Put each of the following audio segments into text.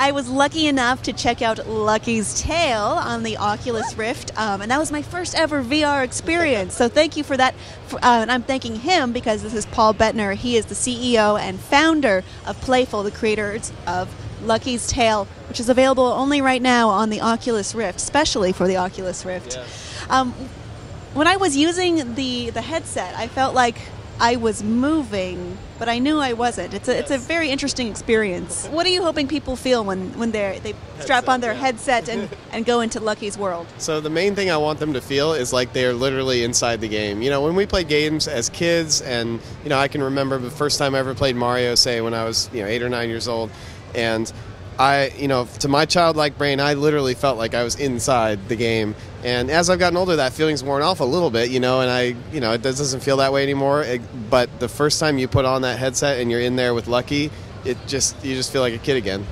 I was lucky enough to check out Lucky's Tale on the Oculus Rift, and that was my first ever VR experience. So thank you for that. And I'm thanking him because this is Paul Bettner. He is the CEO and founder of Playful, the creators of Lucky's Tale, which is available only right now on the Oculus Rift, especially for the Oculus Rift. Yeah. When I was using the headset, I felt like I was moving, but I knew I wasn't. It's a very interesting experience. What are you hoping people feel when they strap on their headset and go into Lucky's world? So the main thing I want them to feel is like they're literally inside the game. You know, when we played games as kids, and you know, I can remember the first time I ever played Mario, say when I was 8 or 9 years old, and to my childlike brain, I literally felt like I was inside the game. And as I've gotten older, that feeling's worn off a little bit, and it doesn't feel that way anymore. But the first time you put on that headset and you're in there with Lucky, you just feel like a kid again.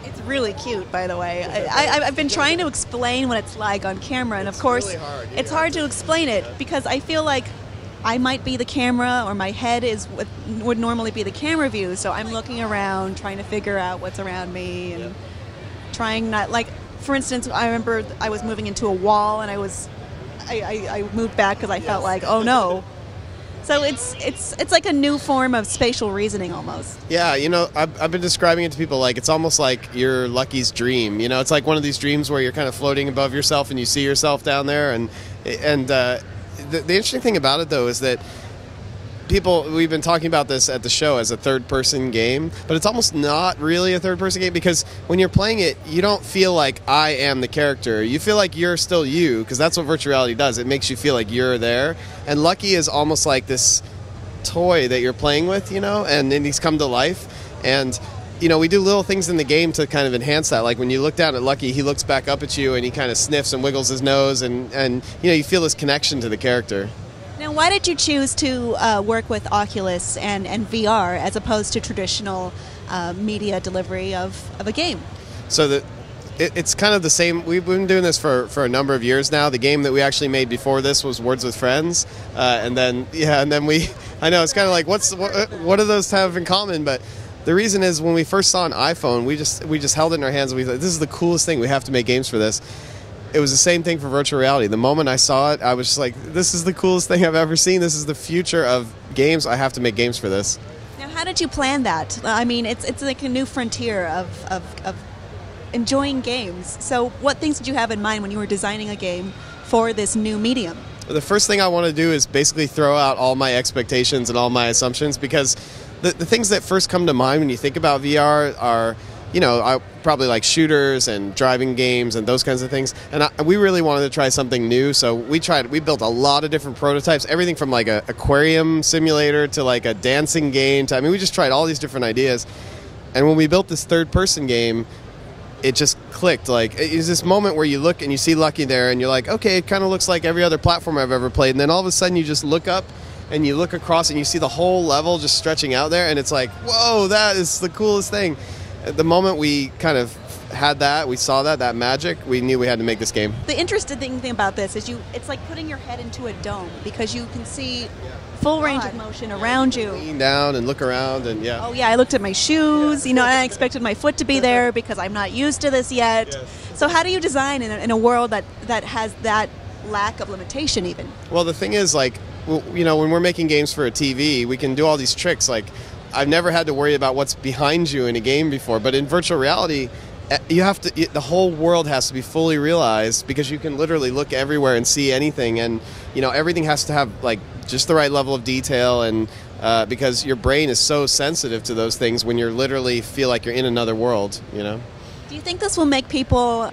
It's really cute, by the way. I've been trying to explain what it's like on camera, and of course, really hard. It's hard to explain it because I feel like I might be the camera, or my head is what would normally be the camera view. So I'm looking around, trying to figure out what's around me, and trying not like. For instance, I remember I was moving into a wall, and I moved back because I felt like, oh no. So it's like a new form of spatial reasoning almost. Yeah, I've been describing it to people like it's almost like your Lucky's dream. It's like one of these dreams where you're kind of floating above yourself and you see yourself down there. And the interesting thing about it though is that we've been talking about this at the show as a third-person game, but it's almost not really a third-person game because when you're playing it, you don't feel like I am the character. You feel like you're still you, because that's what virtual reality does. It makes you feel like you're there. And Lucky is almost like this toy that you're playing with, and then he's come to life. And, we do little things in the game to kind of enhance that. Like when you look down at Lucky, he looks back up at you and he kind of sniffs and wiggles his nose, and you feel this connection to the character. Now, why did you choose to work with Oculus and VR as opposed to traditional media delivery of a game? So it's kind of the same. We've been doing this for a number of years now. The game that we actually made before this was Words with Friends, and then I know it's kind of like what do those have in common? But the reason is when we first saw an iPhone, we just held it in our hands and we thought, this is the coolest thing. We have to make games for this. It was the same thing for virtual reality. The moment I saw it, I was just like, this is the coolest thing I've ever seen. This is the future of games. I have to make games for this. Now, how did you plan that? I mean, it's like a new frontier of enjoying games. So what things did you have in mind when you were designing a game for this new medium? The first thing I want to do is basically throw out all my expectations and all my assumptions, because the things that first come to mind when you think about VR are, I probably like shooters and driving games and those kinds of things. And we really wanted to try something new, so we built a lot of different prototypes, everything from like an aquarium simulator to like a dancing game. We just tried all these different ideas. And when we built this third-person game, it just clicked. Like, it's this moment where you look and you see Lucky there and you're like, okay, it kind of looks like every other platform I've ever played. And then all of a sudden you just look up and you look across and you see the whole level just stretching out there, and it's like, whoa, that is the coolest thing. At the moment we kind of had that, we saw that magic, we knew we had to make this game. The interesting thing about this is it's like putting your head into a dome, because you can see full range of motion around you. Lean down and look around, and yeah. Oh yeah, I looked at my shoes, and I expected my foot to be there because I'm not used to this yet. Yes. So how do you design in a world that has that lack of limitation even? Well, the thing is, like, when we're making games for a TV, we can do all these tricks. Like, I've never had to worry about what's behind you in a game before, but in virtual reality, the whole world has to be fully realized, because you can literally look everywhere and see anything, and everything has to have like just the right level of detail, and because your brain is so sensitive to those things when you literally feel like you're in another world. Do you think this will make people?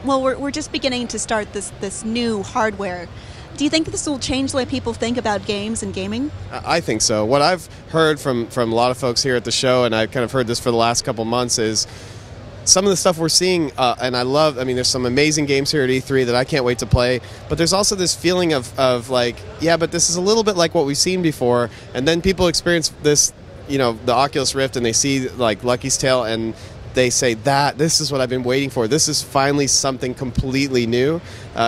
We're just beginning to start this new hardware. Do you think this will change the way people think about games and gaming? I think so. What I've heard from a lot of folks here at the show, and I've kind of heard this for the last couple months, is some of the stuff we're seeing, and there's some amazing games here at E3 that I can't wait to play, but there's also this feeling of like, yeah, but this is a little bit like what we've seen before, and then people experience this, the Oculus Rift, and they see like Lucky's Tale, and they say, this is what I've been waiting for. This is finally something completely new.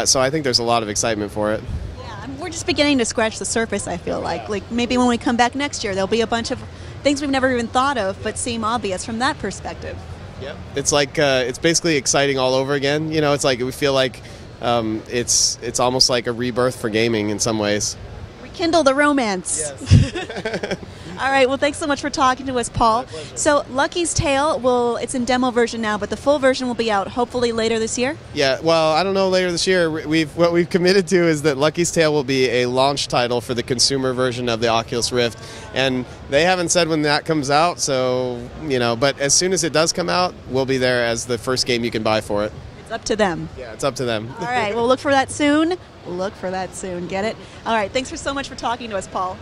So I think there's a lot of excitement for it. Yeah, we're just beginning to scratch the surface, I feel like. Like maybe when we come back next year, there'll be a bunch of things we've never even thought of but seem obvious from that perspective. Yep. It's like it's basically exciting all over again. You know, it's like we feel like it's almost like a rebirth for gaming in some ways. Rekindle the romance. Yes. All right. Well, thanks so much for talking to us, Paul. My pleasure. So Lucky's Tale, it's in demo version now, but the full version will be out hopefully later this year. Yeah, well, I don't know later this year. What we've committed to is that Lucky's Tale will be a launch title for the consumer version of the Oculus Rift, and they haven't said when that comes out. So but as soon as it does come out, we'll be there as the first game you can buy for it. It's up to them. Yeah, it's up to them. All right. Well, look for that soon. Look for that soon. Get it? All right. Thanks so much for talking to us, Paul.